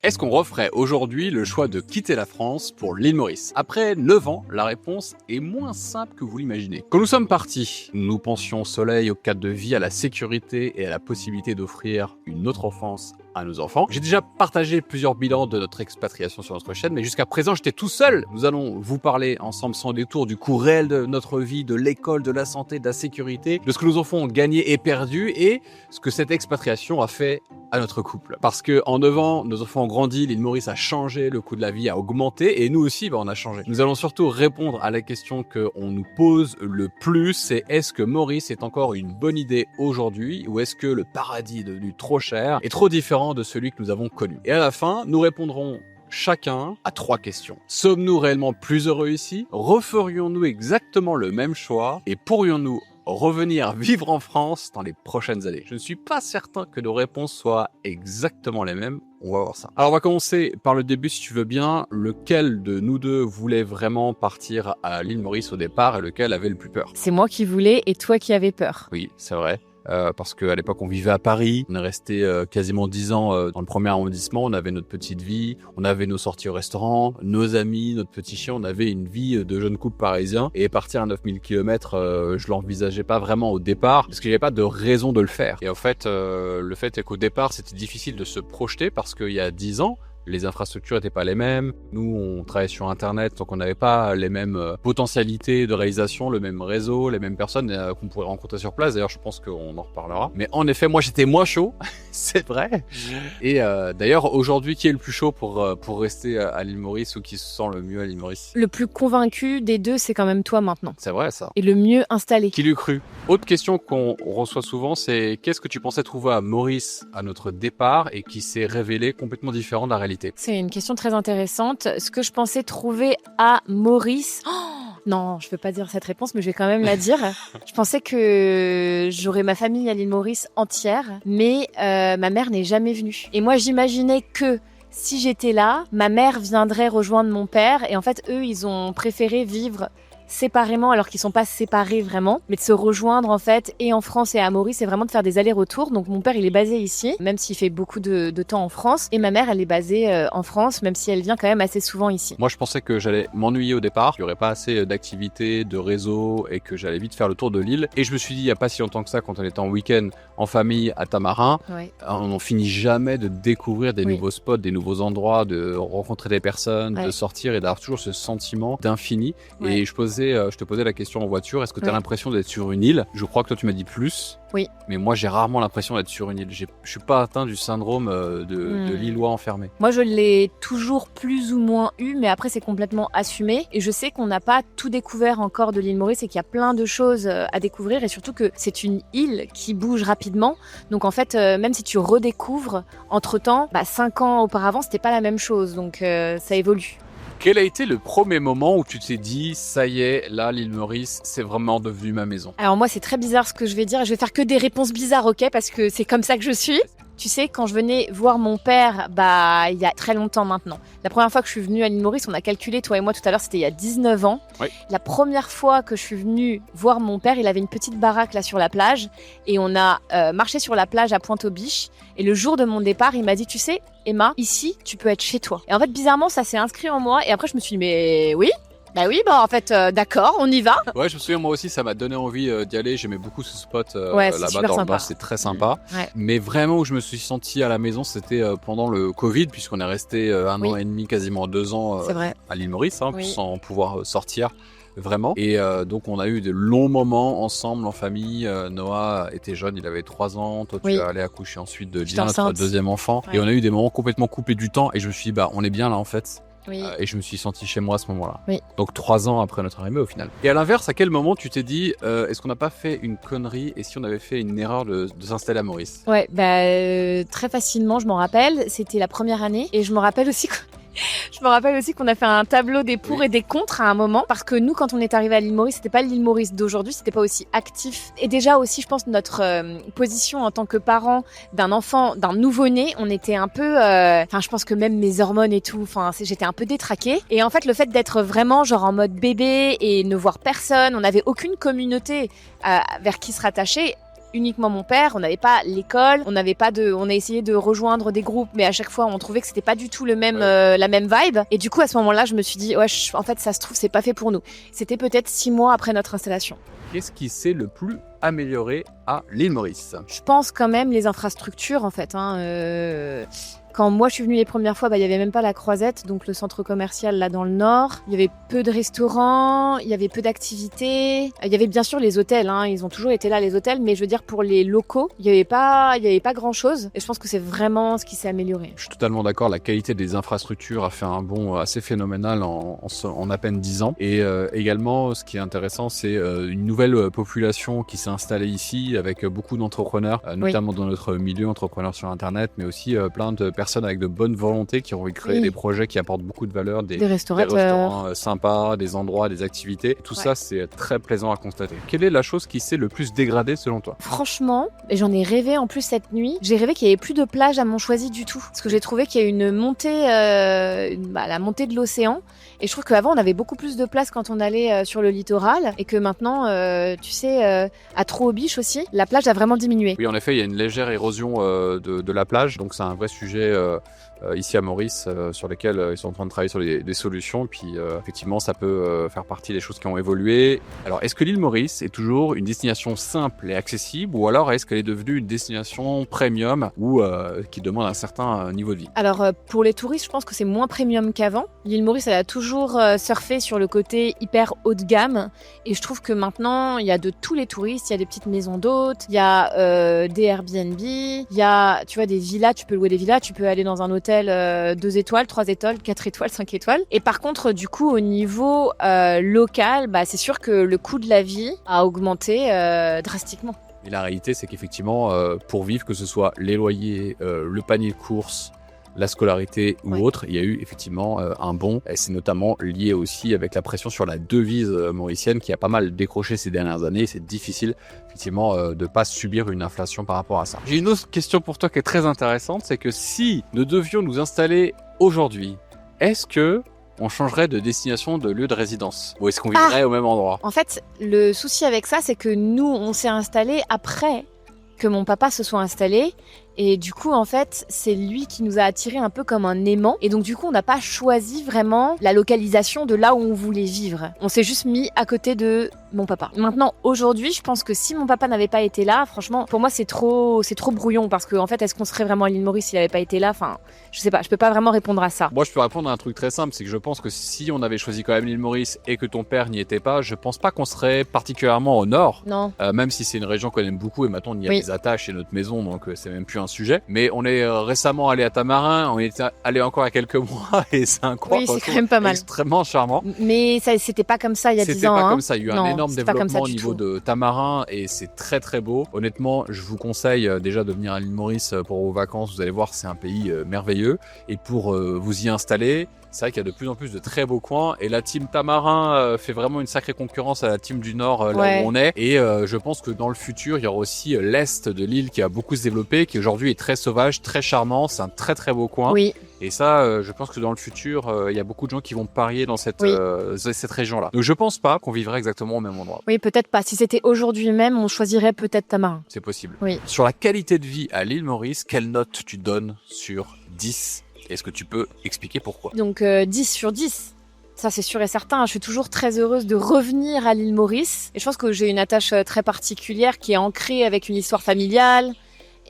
Est-ce qu'on referait aujourd'hui le choix de quitter la France pour l'île Maurice? Après 9 ans, la réponse est moins simple que vous l'imaginez. Quand nous sommes partis, nous pensions au soleil, au cadre de vie, à la sécurité et à la possibilité d'offrir une autre enfance à nos enfants. J'ai déjà partagé plusieurs bilans de notre expatriation sur notre chaîne, mais jusqu'à présent, j'étais tout seul. Nous allons vous parler ensemble sans détour du coût réel de notre vie, de l'école, de la santé, de la sécurité, de ce que nos enfants ont gagné et perdu et ce que cette expatriation a fait à notre couple. Parce que en 9 ans, nos enfants ont grandi, l'île Maurice a changé, le coût de la vie a augmenté et nous aussi, on a changé. Nous allons surtout répondre à la question qu'on nous pose le plus, c'est est-ce que Maurice est encore une bonne idée aujourd'hui ou est-ce que le paradis est devenu trop cher et trop différent de celui que nous avons connu? Et à la fin, nous répondrons chacun à 3 questions. Sommes-nous réellement plus heureux ici? Referions-nous exactement le même choix? Et pourrions-nous revenir vivre en France dans les prochaines années? Je ne suis pas certain que nos réponses soient exactement les mêmes. On va voir ça. Alors on va commencer par le début si tu veux bien. Lequel de nous deux voulait vraiment partir à l'île Maurice au départ et lequel avait le plus peur? C'est moi qui voulais et toi qui avais peur. Oui, c'est vrai. Parce qu'à l'époque, on vivait à Paris. On est resté quasiment 10 ans dans le premier arrondissement. On avait notre petite vie. On avait nos sorties au restaurant, nos amis, notre petit chien. On avait une vie de jeune couple parisien. Et partir à 9000 km, je l'envisageais pas vraiment au départ parce qu'il n'y avait pas de raison de le faire. Et en fait, le fait est qu'au départ, c'était difficile de se projeter parce qu'il y a 10 ans, les infrastructures n'étaient pas les mêmes. Nous, on travaillait sur Internet, donc on n'avait pas les mêmes potentialités de réalisation, le même réseau, les mêmes personnes qu'on pourrait rencontrer sur place. D'ailleurs, je pense qu'on en reparlera. Mais en effet, moi, j'étais moins chaud, c'est vrai. Et d'ailleurs, aujourd'hui, qui est le plus chaud pour rester à l'île Maurice ou qui se sent le mieux à l'île Maurice? Le plus convaincu des deux, c'est quand même toi maintenant. C'est vrai, ça. Et le mieux installé. Qui l'eût cru? Autre question qu'on reçoit souvent, c'est qu'est-ce que tu pensais trouver à Maurice à notre départ et qui s'est révélé complètement différent de la réalité? C'est une question très intéressante. Ce que je pensais trouver à Maurice... Non, je ne veux pas dire cette réponse, mais je vais quand même la dire. Je pensais que j'aurais ma famille à l'île Maurice entière, mais ma mère n'est jamais venue. Et moi, j'imaginais que si j'étais là, ma mère viendrait rejoindre mon père. Et en fait, eux, ils ont préféré vivre séparément alors qu'ils sont pas séparés vraiment, mais de se rejoindre en fait et en France et à Maurice, c'est vraiment de faire des allers-retours. Donc mon père il est basé ici, même s'il fait beaucoup de temps en France, et ma mère elle est basée en France, même si elle vient quand même assez souvent ici. Moi je pensais que j'allais m'ennuyer au départ, qu'il n'y aurait pas assez d'activités, de réseaux et que j'allais vite faire le tour de l'île. Et je me suis dit il n'y a pas si longtemps que ça, quand on était en week-end en famille à Tamarin, on n'en finit jamais de découvrir des nouveaux spots, des nouveaux endroits, de rencontrer des personnes, de sortir et d'avoir toujours ce sentiment d'infini. Et je te posais la question en voiture, est-ce que tu as l'impression d'être sur une île? Je crois que toi tu m'as dit plus. Oui. Mais moi j'ai rarement l'impression d'être sur une île. Je suis pas atteint du syndrome de l'îlois enfermé. Moi je l'ai toujours plus ou moins eu, mais après c'est complètement assumé. Et je sais qu'on n'a pas tout découvert encore de l'île Maurice et qu'il y a plein de choses à découvrir. Et surtout que c'est une île qui bouge rapidement. Donc en fait, même si tu redécouvres, entre-temps, 5 ans auparavant c'était pas la même chose. Donc ça évolue. Quel a été le premier moment où tu t'es dit, ça y est, là, l'île Maurice, c'est vraiment devenu ma maison? Alors moi, c'est très bizarre ce que je vais dire. Je vais faire que des réponses bizarres, ok? Parce que c'est comme ça que je suis. Tu sais, quand je venais voir mon père, il y a très longtemps maintenant. La première fois que je suis venue à l'île Maurice, on a calculé, toi et moi, tout à l'heure, c'était il y a 19 ans. Oui. La première fois que je suis venue voir mon père, il avait une petite baraque là sur la plage. Et on a marché sur la plage à Pointe-aux-Biches. Et le jour de mon départ, il m'a dit, tu sais, Emma, ici, tu peux être chez toi. Et en fait, bizarrement, ça s'est inscrit en moi. Et après, je me suis dit, mais oui. En fait, d'accord, on y va. Ouais, je me souviens, moi aussi, ça m'a donné envie d'y aller. J'aimais beaucoup ce spot là-bas dans le nord, c'est très sympa. Ouais. Mais vraiment où je me suis senti à la maison, c'était pendant le Covid, puisqu'on est resté 1 an et demi, quasiment 2 ans à l'île Maurice, sans pouvoir sortir. Vraiment. Et donc on a eu de longs moments ensemble en famille. Noah était jeune, il avait 3 ans. Toi tu es allé accoucher ensuite de Lina, notre deuxième enfant. Et on a eu des moments complètement coupés du temps. Et je me suis dit, on est bien là en fait. Oui. Et je me suis senti chez moi à ce moment-là. Oui. Donc 3 ans après notre arrivée au final. Et à l'inverse, à quel moment tu t'es dit, est-ce qu'on n'a pas fait une connerie et si on avait fait une erreur de s'installer à Maurice? Ouais, très facilement, je m'en rappelle. C'était la première année. Et je me rappelle aussi qu'on a fait un tableau des pour et des contre à un moment. Parce que nous, quand on est arrivé à l'île Maurice, c'était pas l'île Maurice d'aujourd'hui, c'était pas aussi actif. Et déjà aussi, je pense, notre position en tant que parent d'un enfant, d'un nouveau-né, on était un peu... je pense que même mes hormones et tout, j'étais un peu détraquée. Et en fait, le fait d'être vraiment genre en mode bébé et ne voir personne, on n'avait aucune communauté vers qui se rattacher. uniquement mon père, on n'avait pas l'école, on a essayé de rejoindre des groupes, mais à chaque fois on trouvait que c'était pas du tout la même vibe. Et du coup à ce moment-là, je me suis dit en fait ça se trouve c'est pas fait pour nous. C'était peut-être 6 mois après notre installation. Qu'est-ce qui s'est le plus amélioré à l'île Maurice? Je pense quand même les infrastructures en fait. Quand moi je suis venue les premières fois, il y avait même pas la Croisette, donc le centre commercial là dans le nord. Il y avait peu de restaurants, il y avait peu d'activités. Il y avait bien sûr les hôtels, ils ont toujours été là les hôtels, mais je veux dire pour les locaux, il y avait pas grand chose. Et je pense que c'est vraiment ce qui s'est amélioré. Je suis totalement d'accord. La qualité des infrastructures a fait un bond assez phénoménal en à peine 10 ans. Et également, ce qui est intéressant, c'est une nouvelle population qui s'est installée ici avec beaucoup d'entrepreneurs, notamment dans notre milieu, entrepreneurs sur Internet, mais aussi plein de personnes avec de bonnes volontés qui ont envie de créer des projets qui apportent beaucoup de valeur, des restaurants sympas, des endroits, des activités. Tout ça, c'est très plaisant à constater. Quelle est la chose qui s'est le plus dégradée selon toi? Franchement, et j'en ai rêvé en plus cette nuit, j'ai rêvé qu'il n'y avait plus de plage à Montchoisy du tout. Parce que j'ai trouvé qu'il y a une montée, la montée de l'océan. Et je trouve qu'avant, on avait beaucoup plus de place quand on allait sur le littoral. Et que maintenant, à Trobiche aussi, la plage a vraiment diminué. Oui, en effet, il y a une légère érosion de la plage. Donc, c'est un vrai sujet ici à Maurice sur lesquels ils sont en train de travailler sur des solutions. Et puis, effectivement, ça peut faire partie des choses qui ont évolué. Alors, est-ce que l'île Maurice est toujours une destination simple et accessible ou alors est-ce qu'elle est devenue une destination premium ou qui demande un certain niveau de vie? Alors, pour les touristes, je pense que c'est moins premium qu'avant. L'île Maurice, elle a toujours surfé sur le côté hyper haut de gamme. Et je trouve que maintenant, il y a de tous les touristes. Il y a des petites maisons d'hôtes, il y a des Airbnb, il y a, tu vois, des villas. Tu peux louer des villas, tu peux aller dans un hôtel 2 étoiles, 3 étoiles, 4 étoiles, 5 étoiles. Et par contre, du coup, au niveau local, c'est sûr que le coût de la vie a augmenté drastiquement. Et la réalité, c'est qu'effectivement, pour vivre, que ce soit les loyers, le panier de courses, la scolarité ou autre, il y a eu effectivement un bond. Et c'est notamment lié aussi avec la pression sur la devise mauricienne qui a pas mal décroché ces dernières années. C'est difficile effectivement de ne pas subir une inflation par rapport à ça. J'ai une autre question pour toi qui est très intéressante, c'est que si nous devions nous installer aujourd'hui, est-ce que on changerait de destination, de lieu de résidence? Ou est-ce qu'on vivrait au même endroit? En fait, le souci avec ça, c'est que nous, on s'est installés après que mon papa se soit installé. Et du coup, en fait, c'est lui qui nous a attirés un peu comme un aimant. Et donc, du coup, on n'a pas choisi vraiment la localisation de là où on voulait vivre. On s'est juste mis à côté de mon papa. Maintenant, aujourd'hui, je pense que si mon papa n'avait pas été là, franchement, pour moi, c'est trop brouillon. Parce qu'en fait, est-ce qu'on serait vraiment à l'île Maurice s'il n'avait pas été là? Enfin, je sais pas, je peux pas vraiment répondre à ça. Moi, je peux répondre à un truc très simple, c'est que je pense que si on avait choisi quand même l'île Maurice et que ton père n'y était pas, je pense pas qu'on serait particulièrement au nord. Non. Même si c'est une région qu'on aime beaucoup et maintenant on y a des attaches et notre maison, donc c'est même plus un sujet. Mais on est récemment allé à Tamarin, on est allé encore il y a quelques mois et c'est un coin c'est quand même pas mal. Extrêmement charmant. Mais ça, c'était pas comme ça il y a 10 ans. C'était pas comme ça, il y a eu un énorme développement au niveau tout. de Tamarin et c'est très très beau. Honnêtement, je vous conseille déjà de venir à l'île Maurice pour vos vacances, vous allez voir, c'est un pays merveilleux. Et pour vous y installer, c'est vrai qu'il y a de plus en plus de très beaux coins et la team Tamarin fait vraiment une sacrée concurrence à la team du Nord là où on est. Et je pense que dans le futur, il y aura aussi l'Est de l'île qui a beaucoup se développé, qui aujourd'hui est très sauvage, très charmant. C'est un très très beau coin. Oui. Et ça, je pense que dans le futur, il y a beaucoup de gens qui vont parier dans cette région-là. Donc je pense pas qu'on vivrait exactement au même endroit. Oui, peut-être pas. Si c'était aujourd'hui même, on choisirait peut-être Tamarin. C'est possible. Oui. Sur la qualité de vie à l'île Maurice, quelle note tu donnes sur 10? Est-ce que tu peux expliquer pourquoi? Donc 10 sur 10. Ça, c'est sûr et certain. Je suis toujours très heureuse de revenir à l'île Maurice. Et je pense que j'ai une attache très particulière qui est ancrée avec une histoire familiale.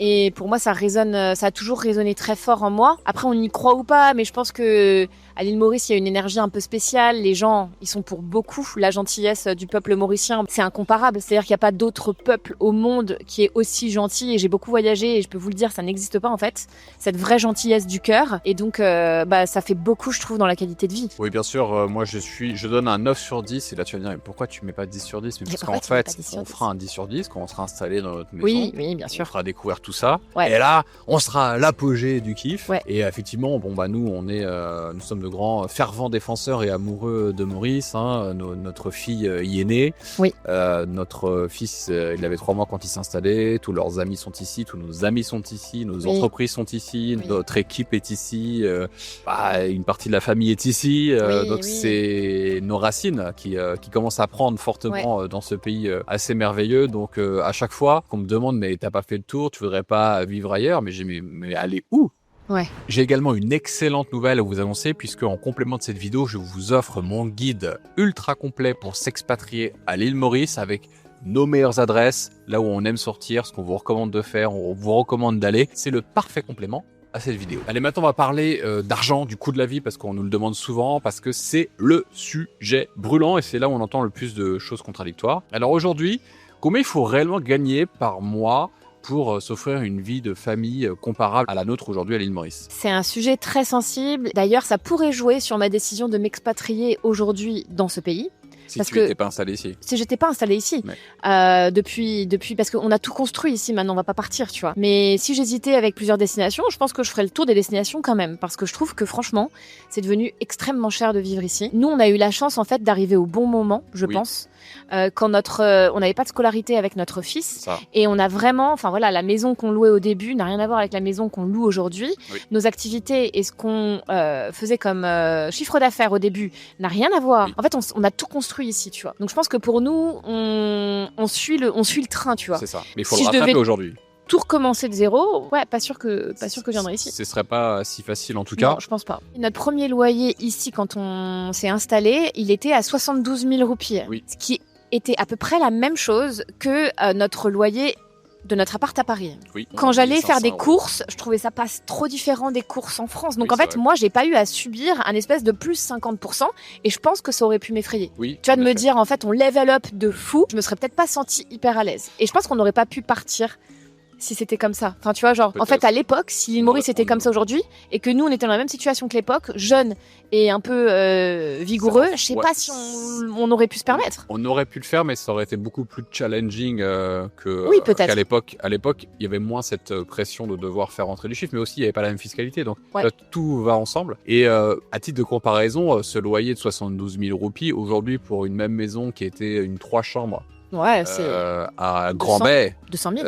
Et pour moi, ça a toujours résonné très fort en moi. Après, on y croit ou pas, mais je pense que à l'île Maurice, il y a une énergie un peu spéciale. Les gens, ils sont pour beaucoup. La gentillesse du peuple mauricien, c'est incomparable. C'est-à-dire qu'il n'y a pas d'autre peuple au monde qui est aussi gentil. Et j'ai beaucoup voyagé et je peux vous le dire, ça n'existe pas en fait. Cette vraie gentillesse du cœur. Et donc, ça fait beaucoup, je trouve, dans la qualité de vie. Oui, bien sûr. Moi, je donne un 9 sur 10. Et là, tu vas me dire, mais pourquoi tu mets pas 10 sur 10? Mais parce qu'en fait, on fera un 10 sur 10 quand on sera installé dans notre maison. Oui, bien sûr. On fera découvrir tout ça. Ouais. Et là, on sera à l'apogée du kiff. Ouais. Et effectivement, nous, nous sommes de grands fervents défenseurs et amoureux de Maurice. Hein. Notre fille y est née. Oui. Notre fils, il avait 3 mois quand il s'est installé. Tous leurs amis sont ici, tous nos amis sont ici, nos entreprises sont ici, notre équipe est ici, une partie de la famille est ici. Donc c'est nos racines qui commencent à prendre fortement dans ce pays assez merveilleux. Donc à chaque fois qu'on me demande mais t'as pas fait le tour, tu voudrais pas vivre ailleurs, mais mais aller où? Ouais. J'ai également une excellente nouvelle à vous annoncer puisque en complément de cette vidéo, je vous offre mon guide ultra complet pour s'expatrier à l'île Maurice avec nos meilleures adresses, là où on aime sortir, ce qu'on vous recommande de faire, on vous recommande d'aller. C'est le parfait complément à cette vidéo. Allez, maintenant on va parler d'argent, du coût de la vie, parce qu'on nous le demande souvent, parce que c'est le sujet brûlant et c'est là où on entend le plus de choses contradictoires. Alors aujourd'hui, combien il faut réellement gagner par mois pour s'offrir une vie de famille comparable à la nôtre aujourd'hui à l'île Maurice? C'est un sujet très sensible. D'ailleurs, ça pourrait jouer sur ma décision de m'expatrier aujourd'hui dans ce pays. Si tu n'étais pas installé ici. Si j'étais pas installée ici. Depuis, parce qu'on a tout construit ici, maintenant on va pas partir, tu vois. Mais si j'hésitais avec plusieurs destinations, je pense que je ferais le tour des destinations quand même, parce que je trouve que franchement, c'est devenu extrêmement cher de vivre ici. Nous, on a eu la chance en fait d'arriver au bon moment, je pense, quand on n'avait pas de scolarité avec notre fils, et on a vraiment, la maison qu'on louait au début n'a rien à voir avec la maison qu'on loue aujourd'hui. Nos activités et ce qu'on faisait comme chiffre d'affaires au début n'a rien à voir. En fait, on a tout construit ici, tu vois. Donc je pense que pour nous, on suit le train, tu vois. C'est ça. Mais il faut le rattraper aujourd'hui. Tout recommencer de zéro, pas sûr que je viendrai ici. Ce serait pas si facile en tout cas. Non, je pense pas. Notre premier loyer ici, quand on s'est installé, il était à 72 000 roupies. Ce qui était à peu près la même chose que notre loyer de notre appart à Paris. Quand j'allais faire des courses, je trouvais ça pas trop différent des courses en France. Donc en fait, moi, j'ai pas eu à subir un espèce de plus 50% et je pense que ça aurait pu m'effrayer. Tu vois, de me dire, en fait, on level up de fou, je me serais peut-être pas sentie hyper à l'aise. Et je pense qu'on n'aurait pas pu partir si c'était comme ça. Enfin, tu vois, genre, en fait, à l'époque, si l'île Maurice était comme ça aujourd'hui et que nous, on était dans la même situation que l'époque, jeunes et un peu vigoureux, je sais pas si on aurait pu se permettre. On aurait pu le faire, mais ça aurait été beaucoup plus challenging qu'à l'époque. À l'époque, il y avait moins cette pression de devoir faire rentrer du chiffre, mais aussi, il n'y avait pas la même fiscalité. Donc, tout va ensemble. Et à titre de comparaison, ce loyer de 72 000 roupies, aujourd'hui, pour une même maison qui était une 3 chambres, c'est à Grand-Bay. 200 000.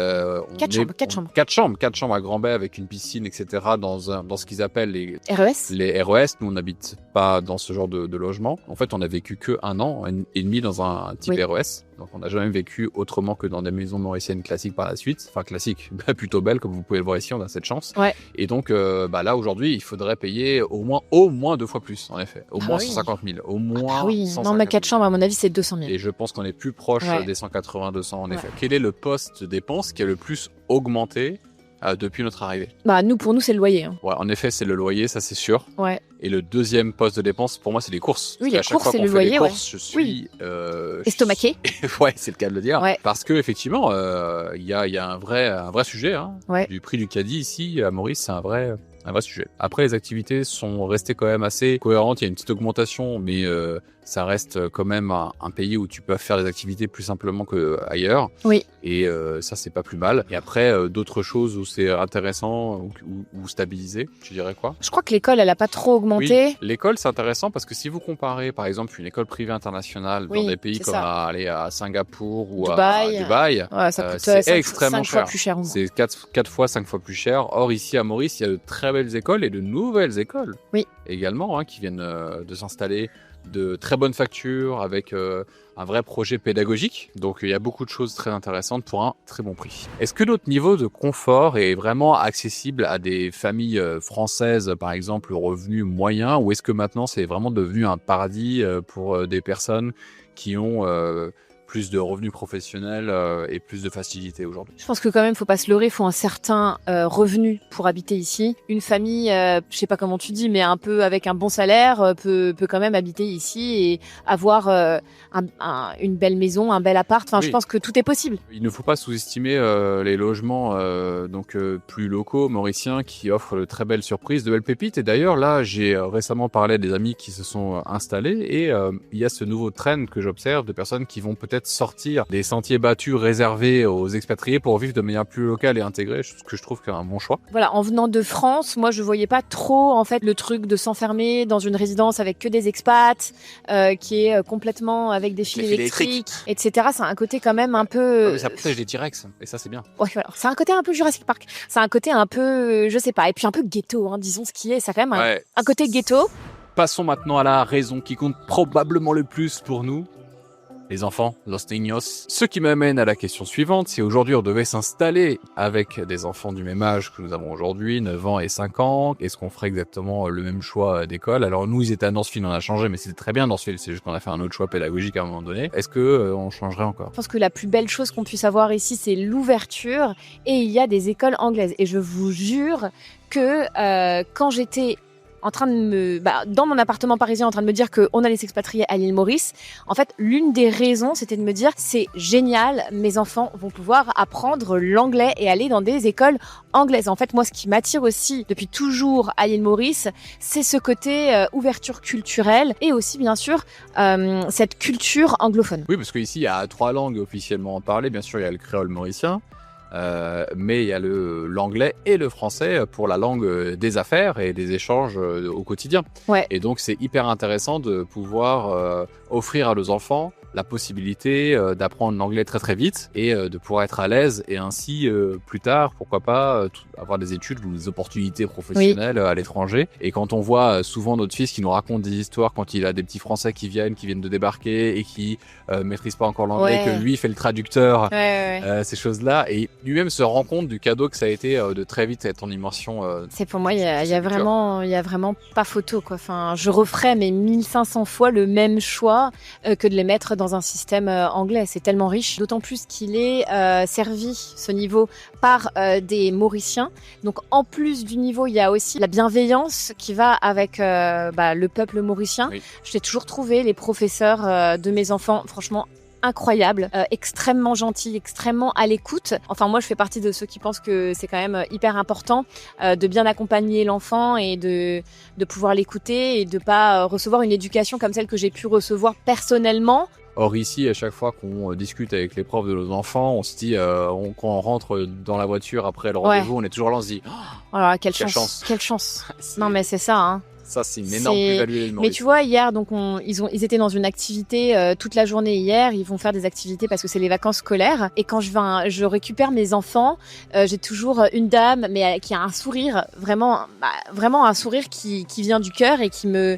4 chambres. 4 chambres à Grand-Bay avec une piscine, etc. dans ce qu'ils appellent les RES. Les RES. Nous, on n'habite pas dans ce genre de logement. En fait, on a vécu que 1 an et demi dans un type RES. Donc, on n'a jamais vécu autrement que dans des maisons mauriciennes classiques par la suite. Enfin, classiques, plutôt belles, comme vous pouvez le voir ici, on a cette chance. Et donc, là, aujourd'hui, il faudrait payer au moins 2 fois plus, en effet. Au moins 150 000. Au moins 150 000. Non, mais 4 chambres, à mon avis, c'est 200 000. Et je pense qu'on est plus proche des 180, 200, en effet. Quel est le poste de dépense qui a le plus augmenté depuis notre arrivée? Pour nous, c'est le loyer. En effet, c'est le loyer, ça c'est sûr. Et le deuxième poste de dépense, pour moi, c'est les courses. Oui, les courses, c'est le loyer. Je suis estomaqué. C'est le cas de le dire. Parce que effectivement, il y a un vrai sujet. Du prix du caddie ici à Maurice, c'est un vrai sujet. Après, les activités sont restées quand même assez cohérentes. Il y a une petite augmentation, mais ça reste quand même un pays où tu peux faire des activités plus simplement qu'ailleurs. Et ça, c'est pas plus mal. Et après, d'autres choses où c'est intéressant ou stabilisé, tu dirais quoi? Je crois que l'école, elle a pas trop augmenté. L'école, c'est intéressant parce que si vous comparez, par exemple, une école privée internationale dans des pays comme à Singapour ou à Dubaï, c'est extrêmement cher. C'est 4 fois, 5 fois plus cher. Or, ici à Maurice, il y a de très belles écoles et de nouvelles écoles également qui viennent de s'installer, de très bonnes factures avec un vrai projet pédagogique. Donc il y a beaucoup de choses très intéressantes pour un très bon prix. Est-ce que notre niveau de confort est vraiment accessible à des familles françaises, par exemple, revenus moyens, ou est-ce que maintenant c'est vraiment devenu un paradis pour des personnes qui ont plus de revenus professionnels et plus de facilité aujourd'hui? Je pense que quand même, faut pas se leurrer, faut un certain revenu pour habiter ici. Une famille, je sais pas comment tu dis, mais un peu avec un bon salaire peut quand même habiter ici et avoir une belle maison, un bel appart. Enfin, je pense que tout est possible. Il ne faut pas sous-estimer les logements plus locaux, mauriciens, qui offrent de très belles surprises, de belles pépites. Et d'ailleurs, là, j'ai récemment parlé à des amis qui se sont installés et il y a ce nouveau trend que j'observe de personnes qui vont peut-être peut-être sortir des sentiers battus réservés aux expatriés pour vivre de manière plus locale et intégrée, ce que je trouve qu'un bon choix. Voilà, en venant de France, moi je voyais pas trop en fait le truc de s'enfermer dans une résidence avec que des expats, qui est complètement avec des fils électriques, etc. C'est un côté quand même un peu. Ouais, mais ça protège les T-Rex et ça c'est bien. Ouais, voilà. C'est un côté un peu Jurassic Park. C'est un côté un peu, je sais pas, et puis un peu ghetto, hein, disons ce qui est. Ça a quand même un côté ghetto. Passons maintenant à la raison qui compte probablement le plus pour nous. Les enfants, los niños. Ce qui m'amène à la question suivante, si aujourd'hui on devait s'installer avec des enfants du même âge que nous avons aujourd'hui, 9 ans et 5 ans, est-ce qu'on ferait exactement le même choix d'école? Alors nous, ils étaient à Northfield, on a changé, mais c'était très bien Northfield, c'est juste qu'on a fait un autre choix pédagogique à un moment donné. Est-ce que on changerait encore? Je pense que la plus belle chose qu'on puisse avoir ici, c'est l'ouverture, et il y a des écoles anglaises. Et je vous jure que quand j'étais en train de dans mon appartement parisien, en train de me dire qu'on allait s'expatrier à l'île Maurice. En fait, l'une des raisons, c'était de me dire, c'est génial, mes enfants vont pouvoir apprendre l'anglais et aller dans des écoles anglaises. En fait, moi, ce qui m'attire aussi depuis toujours à l'île Maurice, c'est ce côté ouverture culturelle et aussi, bien sûr, cette culture anglophone. Oui, parce qu'ici, il y a 3 langues officiellement parlées. Bien sûr, il y a le créole mauricien. Mais il y a l'anglais et le français pour la langue des affaires et des échanges au quotidien. Ouais. Et donc, c'est hyper intéressant de pouvoir offrir à nos enfants la possibilité d'apprendre l'anglais très très vite et de pouvoir être à l'aise et ainsi plus tard, pourquoi pas, avoir des études ou des opportunités professionnelles à l'étranger. Et quand on voit souvent notre fils qui nous raconte des histoires quand il a des petits Français qui viennent de débarquer et qui maîtrisent pas encore l'anglais, que lui fait le traducteur, ces choses-là, et lui-même se rend compte du cadeau que ça a été de très vite être en immersion. C'est pour moi, il y a vraiment pas photo, quoi. Enfin, je referais mes 1500 fois le même choix que de les mettre dans un système anglais. C'est tellement riche, d'autant plus qu'il est servi, ce niveau, par des Mauriciens. Donc en plus du niveau, il y a aussi la bienveillance qui va avec le peuple mauricien. Oui. Je l'ai toujours trouvé, les professeurs de mes enfants, franchement, incroyable, extrêmement gentil, extrêmement à l'écoute. Enfin, moi, je fais partie de ceux qui pensent que c'est quand même hyper important de bien accompagner l'enfant et de pouvoir l'écouter et de pas recevoir une éducation comme celle que j'ai pu recevoir personnellement. Or ici, à chaque fois qu'on discute avec les profs de nos enfants, on se dit, quand on rentre dans la voiture après le rendez-vous, on est toujours là, on se dit, oh là, quelle chance. Quelle chance. Non, mais c'est ça, hein. Ça, c'est une énorme plus-value. Mais tu vois, hier, donc ils étaient dans une activité toute la journée hier. Ils vont faire des activités parce que c'est les vacances scolaires. Et quand je récupère mes enfants, j'ai toujours une dame, mais qui a un sourire, vraiment un sourire qui vient du cœur et qui me...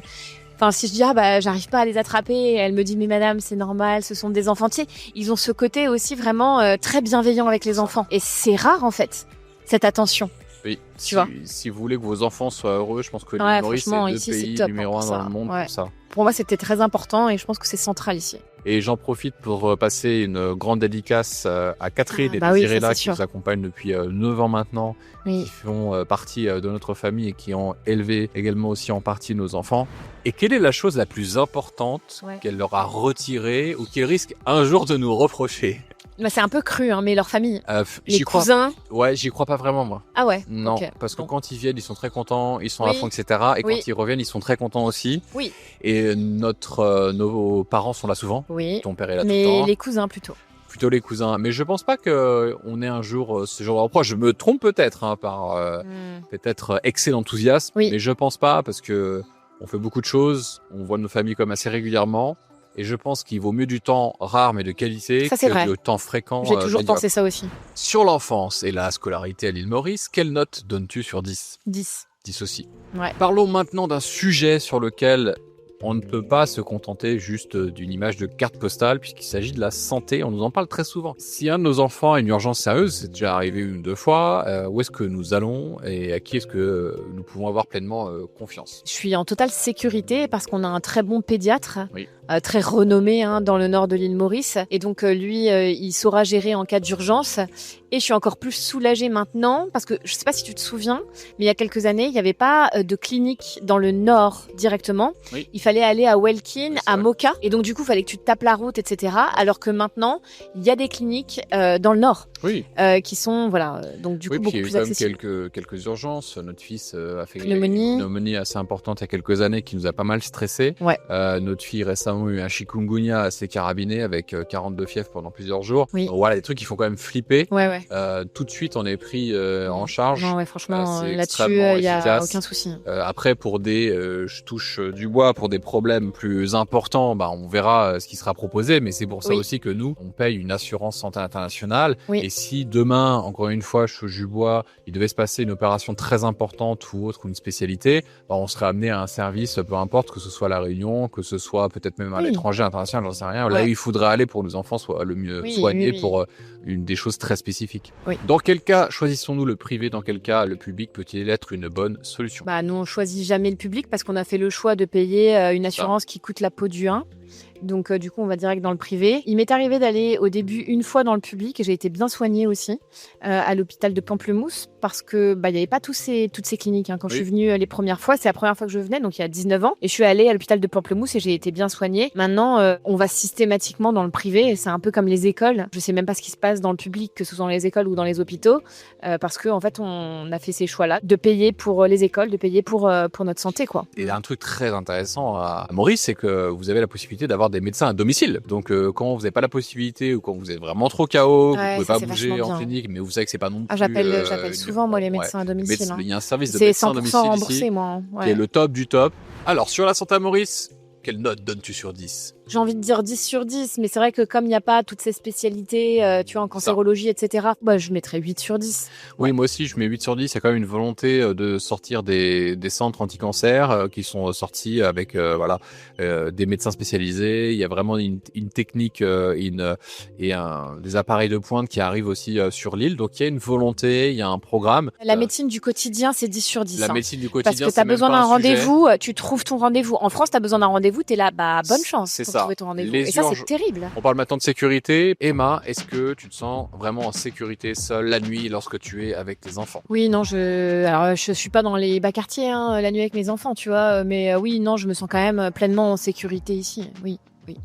Enfin, si je dis, j'arrive pas à les attraper, elle me dit, mais madame, c'est normal, ce sont des enfants. Tu sais, ils ont ce côté aussi vraiment très bienveillant avec les enfants. Et c'est rare, en fait, cette attention. Oui, si vous voulez que vos enfants soient heureux, je pense que l'île Maurice, c'est le pays numéro 1 dans le monde pour ça. Pour moi, c'était très important et je pense que c'est central ici. Et j'en profite pour passer une grande dédicace à Catherine et Désiré qui nous accompagnent depuis 9 ans maintenant, qui font partie de notre famille et qui ont élevé également aussi en partie nos enfants. Et quelle est la chose la plus importante qu'elle leur a retirée ou qu'ils risquent un jour de nous reprocher? C'est un peu cru, hein, mais leur famille, les cousins... Ouais, j'y crois pas vraiment, moi. Ah ouais? Non, parce que quand ils viennent, ils sont très contents, ils sont à fond, etc. Et quand ils reviennent, ils sont très contents aussi. Oui. Et nos parents sont là souvent. Oui. Ton père est là tout le temps. Mais les cousins, plutôt. Plutôt les cousins. Mais je pense pas qu'on ait un jour ce genre de reproche. Je me trompe peut-être, par peut-être excès d'enthousiasme. Oui. Mais je pense pas, parce que on fait beaucoup de choses, on voit nos familles comme assez régulièrement. Et je pense qu'il vaut mieux du temps rare mais de qualité que le temps fréquent. J'ai toujours pensé ça aussi. Sur l'enfance et la scolarité à l'île Maurice, quelle note donnes-tu sur 10? 10. 10 aussi. Ouais. Parlons maintenant d'un sujet sur lequel on ne peut pas se contenter juste d'une image de carte postale puisqu'il s'agit de la santé. On nous en parle très souvent. Si un de nos enfants a une urgence sérieuse, c'est déjà arrivé 1 ou 2 fois, où est-ce que nous allons et à qui est-ce que nous pouvons avoir pleinement confiance? Je suis en totale sécurité parce qu'on a un très bon pédiatre. Oui. Très renommé dans le nord de l'île Maurice. Et donc, lui, il saura gérer en cas d'urgence. Et je suis encore plus soulagée maintenant parce que je sais pas si tu te souviens, mais il y a quelques années, il n'y avait pas de clinique dans le nord directement. Oui. Il fallait aller à Welkin, à Moka. Et donc, du coup, il fallait que tu te tapes la route, etc. Alors que maintenant, il y a des cliniques dans le nord. Oui. Qui sont, donc du coup, beaucoup plus accessibles. Il y a eu quelques urgences. Notre fils a fait une pneumonie assez importante il y a quelques années qui nous a pas mal stressé. Ouais. Notre fille récemment notamment eu un chikungunya assez carabiné avec 42 fièvres pendant plusieurs jours. Oui. Donc, voilà, des trucs qui font quand même flipper. Ouais. Tout de suite, on est pris en charge. Non, ouais, franchement, C'est là-dessus, extrêmement il y a efficace. aucun souci. Après, pour je touche du bois, pour des problèmes plus importants, on verra ce qui sera proposé. Mais c'est pour ça aussi que nous, on paye une assurance santé internationale. Oui. Et si demain, encore une fois, je touche du bois, il devait se passer une opération très importante ou autre, ou une spécialité, on serait amené à un service, peu importe, que ce soit à La Réunion, que ce soit peut-être même à l'étranger, international, j'en sais rien. Là où il faudrait aller pour que nos enfants soient le mieux soignés pour des choses très spécifiques. Oui. Dans quel cas choisissons-nous le privé? Dans quel cas le public peut-il être une bonne solution? Nous, on choisit jamais le public parce qu'on a fait le choix de payer une assurance qui coûte la peau du 1. Donc, du coup, on va direct dans le privé. Il m'est arrivé d'aller au début une fois dans le public et j'ai été bien soignée aussi à l'hôpital de Pamplemousse parce que il y avait pas toutes ces cliniques. Quand je suis venue les premières fois, c'est la première fois que je venais, donc il y a 19 ans. Et je suis allée à l'hôpital de Pamplemousse et j'ai été bien soignée. Maintenant, on va systématiquement dans le privé et c'est un peu comme les écoles. Je sais même pas ce qui se passe dans le public, que ce soit dans les écoles ou dans les hôpitaux, parce que en fait, on a fait ces choix-là de payer pour les écoles, de payer pour notre santé, quoi. Et un truc très intéressant à Maurice, c'est que vous avez la possibilité d'avoir des médecins à domicile. Donc, quand vous n'avez pas la possibilité ou quand vous êtes vraiment trop KO, vous pouvez pas bouger en clinique, mais vous savez que c'est pas non plus. J'appelle souvent moi les médecins à domicile. Il y a un service de médecin à domicile c'est 100% remboursé, ici, moi. Qui est le top du top. Alors, sur la santé à Maurice, quelle note donnes-tu sur 10? J'ai envie de dire 10 sur 10, mais c'est vrai que comme il n'y a pas toutes ces spécialités, tu vois, en cancérologie, etc., je mettrais 8 sur 10. Oui, moi aussi, je mets 8 sur 10. Il y a quand même une volonté de sortir des centres anti-cancer qui sont sortis avec des médecins spécialisés. Il y a vraiment une technique des appareils de pointe qui arrivent aussi sur l'île. Donc, il y a une volonté, il y a un programme. La médecine du quotidien, c'est 10 sur 10. La médecine du quotidien, parce que tu as besoin d'un rendez-vous, tu trouves ton rendez-vous. En France, tu as besoin d'un rendez-vous, tu es là, bonne chance. C'est pour ça. Trouver ton rendez-vous. Et ça, c'est terrible. On parle maintenant de sécurité. Emma, est-ce que tu te sens vraiment en sécurité seule la nuit lorsque tu es avec tes enfants? Oui, non, je suis pas dans les bas quartiers la nuit avec mes enfants, tu vois. Mais oui, non, je me sens quand même pleinement en sécurité ici. Oui.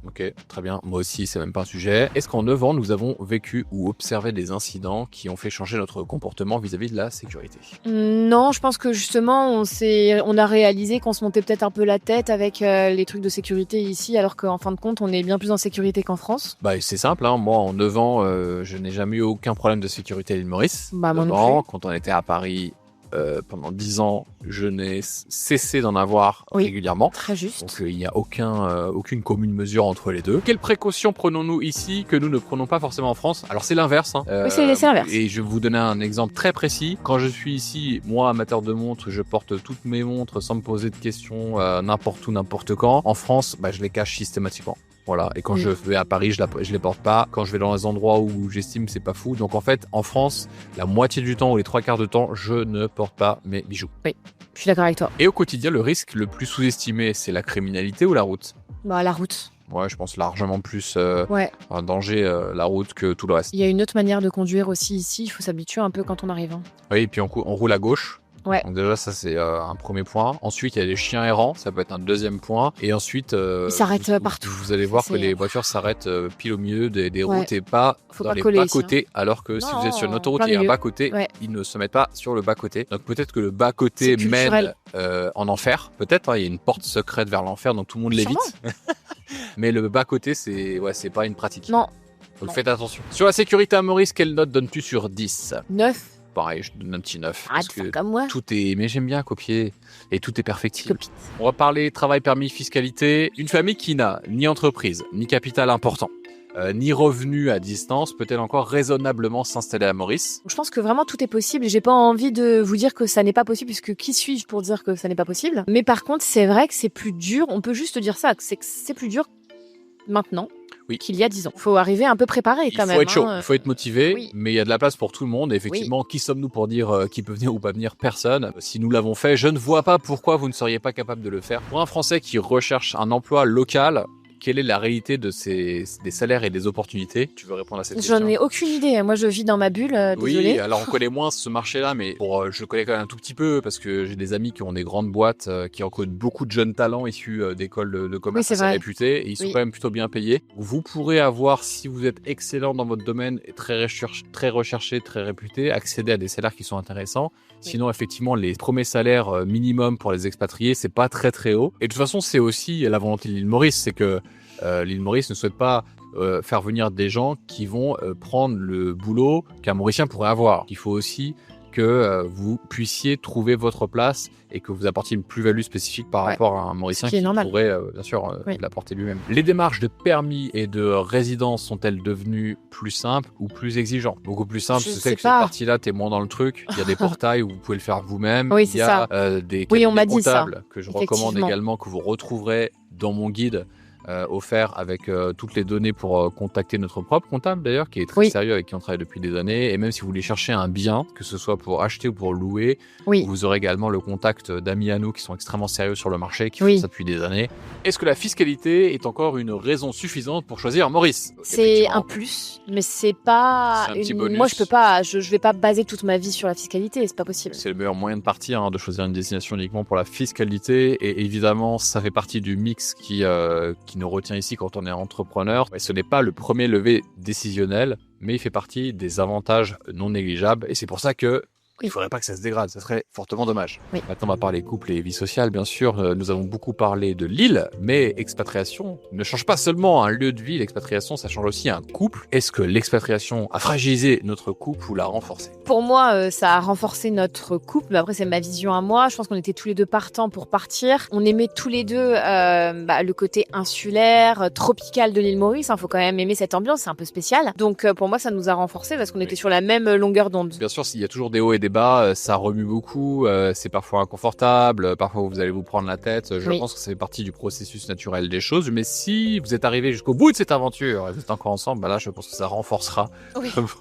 Ok, très bien. Moi aussi, c'est même pas un sujet. Est-ce qu'en 9 ans, nous avons vécu ou observé des incidents qui ont fait changer notre comportement vis-à-vis de la sécurité? Non, je pense que justement, on a réalisé qu'on se montait peut-être un peu la tête avec les trucs de sécurité ici, alors qu'en fin de compte, on est bien plus en sécurité qu'en France. C'est simple, moi, en 9 ans, je n'ai jamais eu aucun problème de sécurité à l'île Maurice. Moi non plus. Quand on était à Paris, pendant 10 ans, je n'ai cessé d'en avoir régulièrement. Très juste. Donc il n'y a aucune commune mesure entre les deux. Quelles précautions prenons-nous ici que nous ne prenons pas forcément en France? Alors c'est l'inverse. Oui, c'est l'inverse. Et je vais vous donner un exemple très précis. Quand je suis ici, moi amateur de montres, je porte toutes mes montres sans me poser de questions, n'importe où, n'importe quand. En France, je les cache systématiquement. Voilà. Et quand je vais à Paris, je les porte pas. Quand je vais dans les endroits où j'estime que c'est pas fou. Donc en fait, en France, la moitié du temps ou les 3/4 de temps, je ne porte pas mes bijoux. Oui, je suis d'accord avec toi. Et au quotidien, le risque le plus sous-estimé, c'est la criminalité ou la route? La route. Ouais, je pense largement plus un danger la route que tout le reste. Il y a une autre manière de conduire aussi ici. Il faut s'habituer un peu quand on arrive. Oui, et puis on roule à gauche. Ouais. Donc déjà, ça, c'est un premier point. Ensuite, il y a les chiens errants. Ça peut être un deuxième point. Et ensuite, ils s'arrêtent partout. Vous allez voir que les voitures s'arrêtent pile au milieu des routes et pas dans les bas-côtés. Alors que si vous êtes sur une autoroute et un bas-côté, ils ne se mettent pas sur le bas-côté. Donc peut-être que le bas-côté mène en enfer. Peut-être, il y a une porte secrète vers l'enfer, donc tout le monde l'évite. Mais le bas-côté, c'est pas une pratique. Non. Donc faites attention. Sur la sécurité à Maurice, quelle note donnes-tu sur 10? 9. Pareil, je donne un petit 9. Parce que comme moi. Mais j'aime bien copier et tout est perfectible. On va parler travail, permis, fiscalité. Une famille qui n'a ni entreprise, ni capital important, ni revenu à distance, peut-elle encore raisonnablement s'installer à Maurice? Je pense que vraiment tout est possible. J'ai pas envie de vous dire que ça n'est pas possible, puisque qui suis-je pour dire que ça n'est pas possible? Mais par contre, c'est vrai que c'est plus dur. On peut juste dire ça, que c'est plus dur maintenant. Qu'il y a 10 ans. Il faut arriver un peu préparé quand même. Il faut être chaud, il faut être motivé, mais il y a de la place pour tout le monde. Et effectivement, qui sommes-nous pour dire qui peut venir ou pas venir? Personne. Si nous l'avons fait, je ne vois pas pourquoi vous ne seriez pas capable de le faire. Pour un Français qui recherche un emploi local, quelle est la réalité des salaires et des opportunités? Tu veux répondre à cette question? J'en ai aucune idée. Moi, je vis dans ma bulle. Désolée. Oui, alors on connaît moins ce marché-là, mais je le connais quand même un tout petit peu parce que j'ai des amis qui ont des grandes boîtes qui recrutent beaucoup de jeunes talents issus d'écoles de commerce assez réputées et ils sont quand même plutôt bien payés. Vous pourrez avoir, si vous êtes excellent dans votre domaine et très recherché, très réputé, accéder à des salaires qui sont intéressants. Sinon, effectivement, les premiers salaires minimum pour les expatriés, c'est pas très très haut. Et de toute façon, c'est aussi la volonté de l'île Maurice, c'est que l'île Maurice ne souhaite pas faire venir des gens qui vont prendre le boulot qu'un Mauricien pourrait avoir. Il faut aussi que vous puissiez trouver votre place et que vous apportiez une plus-value spécifique par rapport à un Mauricien qui pourrait, bien sûr, l'apporter lui-même. Les démarches de permis et de résidence sont-elles devenues plus simples ou plus exigeantes? Beaucoup plus simples, je sais que cette partie-là, t'es moins dans le truc. Il y a des portails où vous pouvez le faire vous-même. Oui, il y a des cabinets comptables que je recommande également, que vous retrouverez dans mon guide offert avec toutes les données pour contacter notre propre comptable d'ailleurs, qui est très sérieux, avec qui on travaille depuis des années. Et même si vous voulez chercher un bien, que ce soit pour acheter ou pour louer, vous aurez également le contact d'amis à nous qui sont extrêmement sérieux sur le marché, qui font ça depuis des années. Est-ce que la fiscalité est encore une raison suffisante pour choisir Maurice? C'est un plus, mais c'est pas. Moi, je peux pas. Je vais pas baser toute ma vie sur la fiscalité. C'est pas possible. C'est le meilleur moyen de partir, de choisir une destination uniquement pour la fiscalité. Et évidemment, ça fait partie du mix qui nous retient ici quand on est entrepreneur. Et ce n'est pas le premier levier décisionnel, mais il fait partie des avantages non négligeables. Et c'est pour ça que il ne faudrait pas que ça se dégrade, ça serait fortement dommage. Maintenant, on va parler couple et vie sociale, bien sûr. Nous avons beaucoup parlé de l'île, mais expatriation ne change pas seulement un lieu de vie. L'expatriation, ça change aussi un couple. Est-ce que l'expatriation a fragilisé notre couple ou l'a renforcé? Pour moi, ça a renforcé notre couple. Mais après, c'est ma vision à moi. Je pense qu'on était tous les deux partants pour partir. On aimait tous les deux le côté insulaire, tropical de l'île Maurice. Faut quand même aimer cette ambiance, c'est un peu spécial. Donc, pour moi, ça nous a renforcés parce qu'on était sur la même longueur d'onde. Bien sûr, il y a toujours des hauts et des bas, ça remue beaucoup, c'est parfois inconfortable, parfois vous allez vous prendre la tête. Je pense que ça fait partie du processus naturel des choses, mais si vous êtes arrivé jusqu'au bout de cette aventure et vous êtes encore ensemble, là je pense que ça renforcera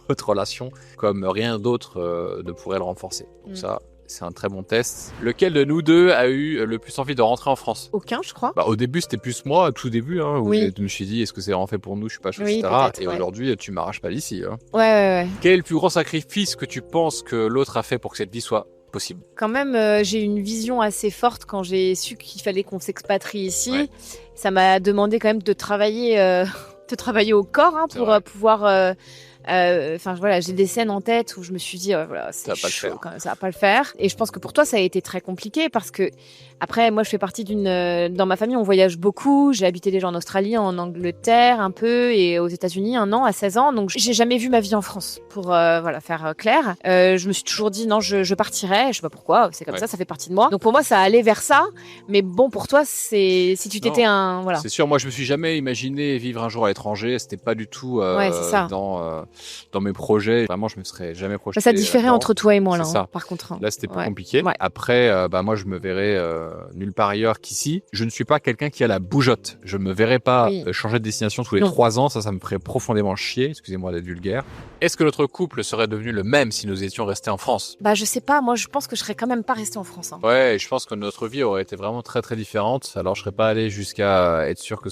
votre relation comme rien d'autre ne pourrait le renforcer. Donc ça, c'est un très bon test. Lequel de nous deux a eu le plus envie de rentrer en France? Aucun, je crois. Au début, c'était plus moi, tout début, où je me suis dit, est-ce que c'est vraiment fait pour nous? Je suis pas chaud, etc. Et aujourd'hui, tu m'arraches pas d'ici. Ouais. Quel est le plus grand sacrifice que tu penses que l'autre a fait pour que cette vie soit possible? Quand même, j'ai une vision assez forte quand j'ai su qu'il fallait qu'on s'expatrie ici. Ça m'a demandé quand même de travailler au corps pour pouvoir... j'ai des scènes en tête où je me suis dit, c'est chaud, ça va pas le faire. Et je pense que pour toi, ça a été très compliqué parce que après, moi, je fais partie dans ma famille, on voyage beaucoup. J'ai habité déjà en Australie, en Angleterre un peu et aux États-Unis 1 an à 16 ans. Donc, j'ai jamais vu ma vie en France pour faire clair. Je me suis toujours dit non, je partirai. Je sais pas pourquoi. C'est comme ça fait partie de moi. Donc pour moi, ça allait vers ça. Mais bon, pour toi, si tu t'étais C'est sûr. Moi, je me suis jamais imaginé vivre un jour à l'étranger. C'était pas du tout dans mes projets. Vraiment, je me serais jamais projeté. Ça différait entre toi et moi là. Par contre. Là, c'était plus compliqué. Après, moi, je me verrais nulle part ailleurs qu'ici. Je ne suis pas quelqu'un qui a la bougeotte. Je me verrais pas changer de destination tous les 3 ans. Ça me ferait profondément chier. Excusez-moi d'être vulgaire. Est-ce que notre couple serait devenu le même si nous étions restés en France? Je sais pas. Moi, je pense que je serais quand même pas resté en France. Ouais, je pense que notre vie aurait été vraiment très très différente. Alors, je serais pas allé jusqu'à être sûr que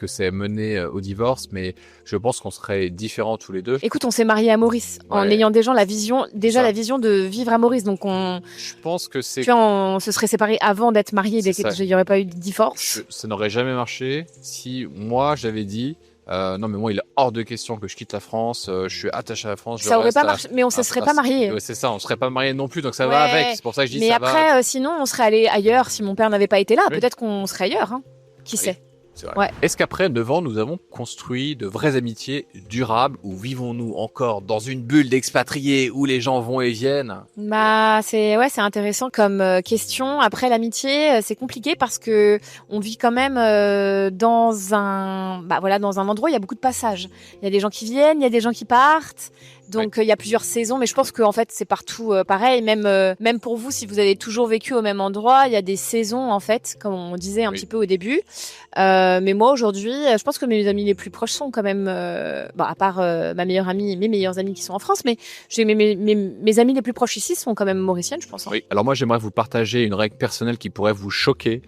c'est mené au divorce, mais je pense qu'on serait différents tous les deux. Écoute, on s'est mariés à Maurice en ayant déjà la vision de vivre à Maurice. Donc je pense que on se serait séparés avant d'être mariés, il n'y aurait pas eu de divorce. Ça n'aurait jamais marché si moi j'avais dit non mais moi il est hors de question que je quitte la France, je suis attaché à la France. Ça aurait pas marché, mais on se serait pas mariés. C'est ça, on serait pas mariés non plus, donc ça va avec. C'est pour ça que je dis mais ça après, va. Mais sinon on serait allé ailleurs si mon père n'avait pas été là. Peut-être qu'on serait ailleurs. Qui sait? C'est vrai. Est-ce qu'après 9 ans, nous avons construit de vraies amitiés durables ou vivons-nous encore dans une bulle d'expatriés où les gens vont et viennent? C'est intéressant comme question. Après l'amitié, c'est compliqué parce que on vit quand même dans un endroit où il y a beaucoup de passages. Il y a des gens qui viennent, il y a des gens qui partent. Donc il y a plusieurs saisons, mais je pense que en fait c'est partout pareil. Même pour vous, si vous avez toujours vécu au même endroit, il y a des saisons en fait, comme on disait un petit peu au début. Mais moi aujourd'hui, je pense que mes amis les plus proches sont quand même, à part ma meilleure amie, mes meilleurs amis qui sont en France, mais j'ai mes amis les plus proches ici sont quand même mauriciennes, je pense. Oui. Alors moi j'aimerais vous partager une règle personnelle qui pourrait vous choquer,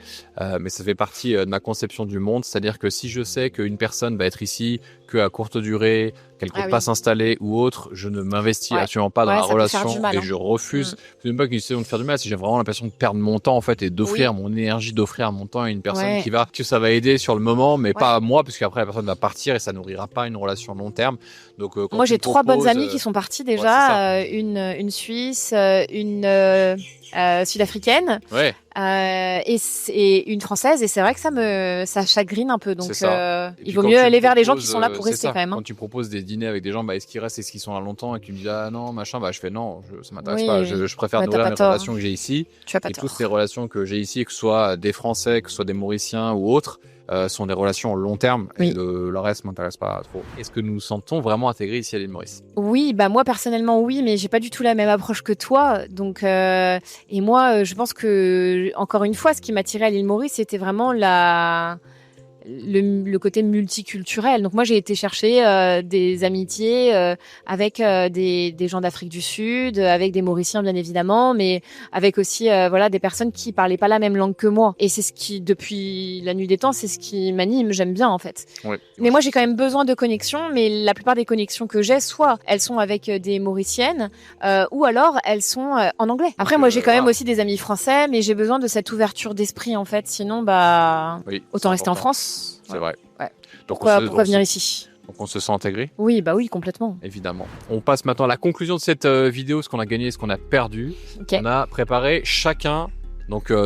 mais ça fait partie de ma conception du monde, c'est-à-dire que si je sais qu'une personne va être ici qu'à courte durée, qu'elle compte pas s'installer ou autre, je ne m'investis absolument pas dans la relation et je refuse. C'est même pas qu'une question de faire du mal, si j'ai vraiment l'impression de perdre mon temps en fait et d'offrir mon énergie, d'offrir mon temps à une personne que ça va aider sur le moment, mais pas à moi, parce qu'après la personne va partir et ça nourrira pas une relation long terme. Donc moi j'ai 3 bonnes amies qui sont parties déjà, une Suisse, une sud-africaine, et une française, et c'est vrai que ça chagrine un peu. Donc, il vaut mieux aller vers les gens qui sont là pour rester quand même. Quand tu proposes des dîners avec des gens, est-ce qu'ils restent, est-ce qu'ils sont là longtemps, et que tu me dis ah non machin, je fais non, ça m'intéresse pas. Je préfère nourrir les relations que j'ai ici. Tu as pas et tort. toutes les relations que j'ai ici, que ce soit des Français, que ce soit des Mauriciens ou autres, sont des relations long terme. Oui. Et le reste m'intéresse pas trop. Est-ce que nous nous sentons vraiment intégrés ici à l'île Maurice? Oui, moi personnellement oui, mais j'ai pas du tout la même approche que toi. Donc et moi, je pense que encore une fois, ce qui m'attirait à l'île Maurice, c'était vraiment le côté multiculturel. Donc moi j'ai été chercher des amitiés avec des gens d'Afrique du Sud, avec des Mauriciens bien évidemment, mais avec aussi des personnes qui parlaient pas la même langue que moi. Et c'est ce qui, depuis la nuit des temps, c'est ce qui m'anime. J'aime bien en fait. Oui. Mais moi j'ai quand même besoin de connexions, mais la plupart des connexions que j'ai, soit elles sont avec des Mauriciennes, ou alors elles sont en anglais. Après moi j'ai quand même aussi des amis français, mais j'ai besoin de cette ouverture d'esprit en fait. Sinon autant rester en France. C'est vrai. Ouais. Donc pourquoi venir ici? Donc on se sent intégré? Oui, oui, complètement. Évidemment. On passe maintenant à la conclusion de cette vidéo, ce qu'on a gagné et ce qu'on a perdu. Okay. On a préparé chacun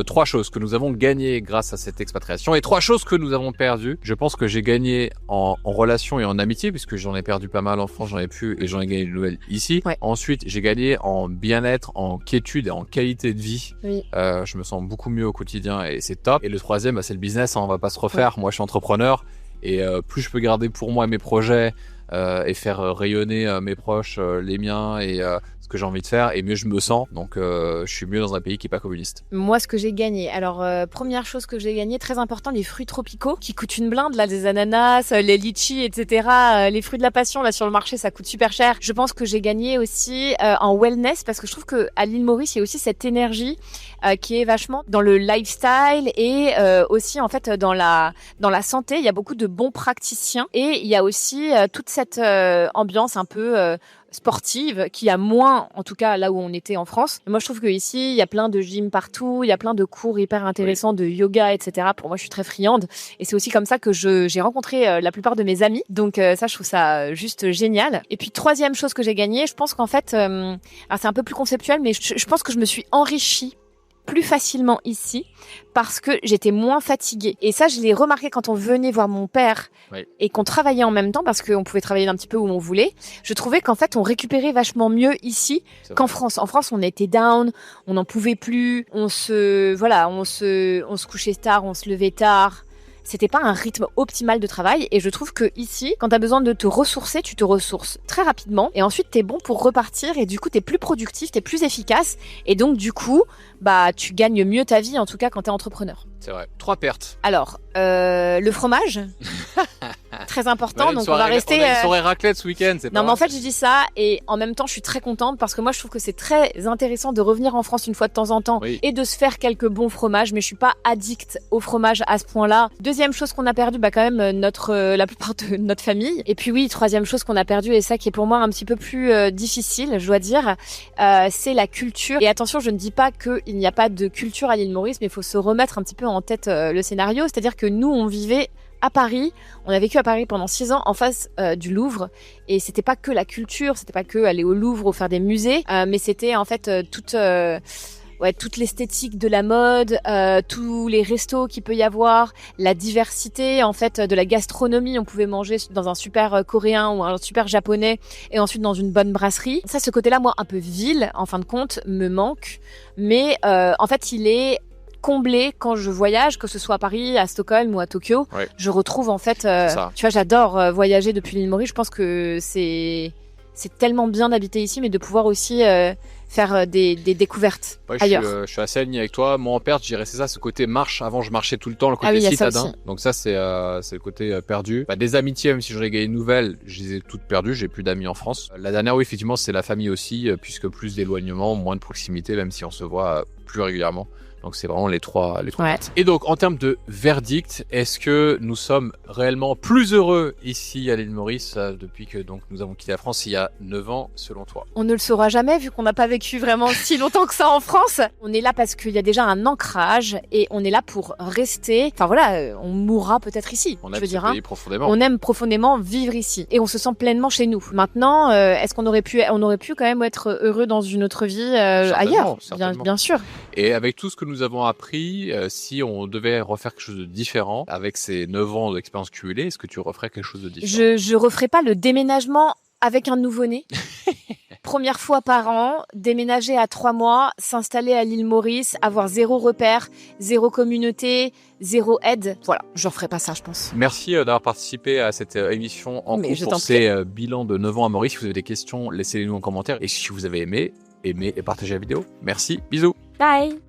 3 choses que nous avons gagnées grâce à cette expatriation et 3 choses que nous avons perdues. Je pense que j'ai gagné en relation et en amitié, puisque j'en ai perdu pas mal en France, j'en ai plus et j'en ai gagné de nouvelles ici. Ouais. Ensuite, j'ai gagné en bien-être, en quiétude et en qualité de vie. Oui. Je me sens beaucoup mieux au quotidien et c'est top. Et le troisième, c'est le business, on va pas se refaire. Ouais. Moi, je suis entrepreneur et plus je peux garder pour moi mes projets et faire rayonner mes proches, les miens et ce que j'ai envie de faire, et mieux je me sens. Donc je suis mieux dans un pays qui est pas communiste. Moi, ce que j'ai gagné, alors première chose que j'ai gagné, très important, les fruits tropicaux qui coûtent une blinde, là, des ananas, les litchis, etc. Les fruits de la passion là sur le marché, ça coûte super cher. Je pense que j'ai gagné aussi en wellness, parce que je trouve que à l'île Maurice, il y a aussi cette énergie qui est vachement dans le lifestyle et aussi en fait dans la santé. Il y a beaucoup de bons praticiens et il y a aussi toute cette ambiance un peu sportive qui a moins, en tout cas là où on était en France. Et moi je trouve que ici il y a plein de gyms partout, il y a plein de cours hyper intéressants de yoga, etc. Pour moi je suis très friande et c'est aussi comme ça que j'ai rencontré la plupart de mes amis. Donc ça je trouve ça juste génial. Et puis troisième chose que j'ai gagnée, je pense qu'en fait, alors c'est un peu plus conceptuel, mais je pense que je me suis enrichie plus facilement ici parce que j'étais moins fatiguée. Et ça, je l'ai remarqué quand on venait voir mon père et qu'on travaillait en même temps, parce qu'on pouvait travailler d'un petit peu où on voulait. Je trouvais qu'en fait, on récupérait vachement mieux ici qu'en France. En France, on était down, on n'en pouvait plus, on se couchait tard, on se levait tard. C'était pas un rythme optimal de travail, et je trouve que ici, quand t'as besoin de te ressourcer, tu te ressources très rapidement et ensuite t'es bon pour repartir et du coup t'es plus productif, t'es plus efficace et donc du coup tu gagnes mieux ta vie, en tout cas quand t'es entrepreneur. C'est vrai. 3 pertes. Alors le fromage, très important, donc on va rester. On a une soirée raclette ce week-end. Non, mais en fait je dis ça et en même temps je suis très contente parce que moi je trouve que c'est très intéressant de revenir en France une fois de temps en temps et de se faire quelques bons fromages, mais je suis pas addict au fromage à ce point-là. Deuxième chose qu'on a perdu, quand même la plupart de notre famille. Et puis oui, troisième chose qu'on a perdu, et ça qui est pour moi un petit peu plus difficile, je dois dire, c'est la culture. Et attention, je ne dis pas qu'il n'y a pas de culture à l'île Maurice, mais il faut se remettre un petit peu en tête le scénario. C'est-à-dire que nous, on vivait à Paris, on a vécu à Paris pendant 6 ans en face du Louvre, et c'était pas que la culture, c'était pas que aller au Louvre ou faire des musées, mais c'était en fait toute l'esthétique de la mode, tous les restos qu'il peut y avoir, la diversité en fait de la gastronomie. On pouvait manger dans un super coréen ou un super japonais et ensuite dans une bonne brasserie. Ça, ce côté-là, moi, un peu ville, en fin de compte, me manque. Mais en fait, il est comblé quand je voyage, que ce soit à Paris, à Stockholm ou à Tokyo. Je retrouve en fait, tu vois, j'adore voyager depuis l'île Maurice. Je pense que c'est tellement bien d'habiter ici, mais de pouvoir aussi faire des découvertes ailleurs. Je suis assez aligné avec toi. Moi en perte, je dirais c'est ça, ce côté marche. Avant, je marchais tout le temps, le côté citadin. Donc ça, c'est le côté perdu. Des amitiés, même si j'en ai gagné une nouvelle, je les ai toutes perdues. J'ai plus d'amis en France. La dernière, oui, effectivement, c'est la famille aussi, puisque plus d'éloignement, moins de proximité, même si on se voit plus régulièrement. Donc c'est vraiment les trois parties. Et donc en termes de verdict, est-ce que nous sommes réellement plus heureux ici à l'île Maurice depuis que donc nous avons quitté la France il y a 9 ans selon toi? On ne le saura jamais vu qu'on n'a pas vécu vraiment si longtemps que ça en France. On est là parce qu'il y a déjà un ancrage et on est là pour rester. Enfin voilà, on mourra peut-être ici. On aime ce pays profondément. On aime profondément vivre ici et on se sent pleinement chez nous. Maintenant, est-ce qu'on aurait pu quand même être heureux dans une autre vie ailleurs? Bien sûr. Et avec tout ce que nous avons appris. Si on devait refaire quelque chose de différent avec ces 9 ans d'expérience cumulée, est-ce que tu referais quelque chose de différent? Je referai pas le déménagement avec un nouveau-né. Première fois par an, déménager à 3 mois, s'installer à l'île Maurice, avoir 0 repère, 0 communauté, 0 aide. Voilà, je referai pas ça, je pense. Merci d'avoir participé à cette émission en Mais cours je pour t'en ces bilans de 9 ans à Maurice. Si vous avez des questions, laissez-les nous en commentaire. Et si vous avez aimé et partagez la vidéo. Merci, bisous. Bye!